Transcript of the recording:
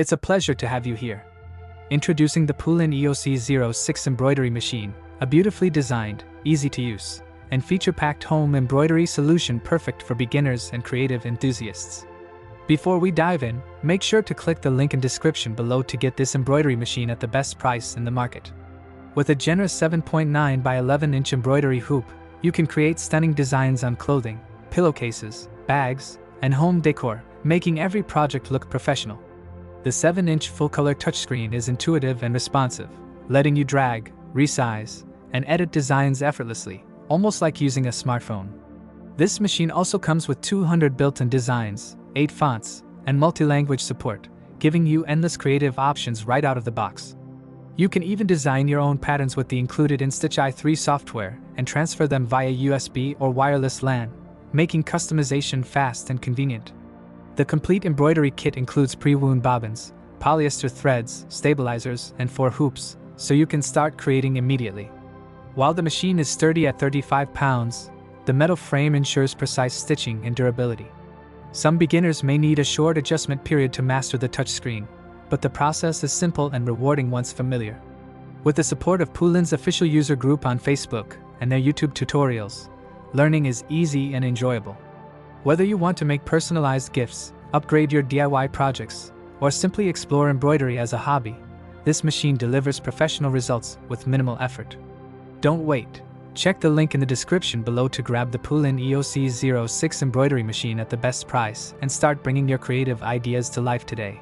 It's a pleasure to have you here. Introducing the PooLin EOC06 Embroidery Machine, a beautifully designed, easy-to-use, and feature-packed home embroidery solution perfect for beginners and creative enthusiasts. Before we dive in, make sure to click the link in description below to get this embroidery machine at the best price in the market. With a generous 7.9 by 11-inch embroidery hoop, you can create stunning designs on clothing, pillowcases, bags, and home decor, making every project look professional. The 7-inch full-color touchscreen is intuitive and responsive, letting you drag, resize, and edit designs effortlessly, almost like using a smartphone. This machine also comes with 200 built-in designs, 8 fonts, and multi-language support, giving you endless creative options right out of the box. You can even design your own patterns with the included InStitch i3 software and transfer them via USB or wireless LAN, making customization fast and convenient. The complete embroidery kit includes pre-wound bobbins, polyester threads, stabilizers, and 4 hoops, so you can start creating immediately. While the machine is sturdy at 35 pounds, the metal frame ensures precise stitching and durability. Some beginners may need a short adjustment period to master the touchscreen, but the process is simple and rewarding once familiar. With the support of PooLin's official user group on Facebook and their YouTube tutorials, learning is easy and enjoyable. Whether you want to make personalized gifts, upgrade your DIY projects, or simply explore embroidery as a hobby, this machine delivers professional results with minimal effort. Don't wait. Check the link in the description below to grab the PooLin EOC06 Embroidery Machine at the best price and start bringing your creative ideas to life today.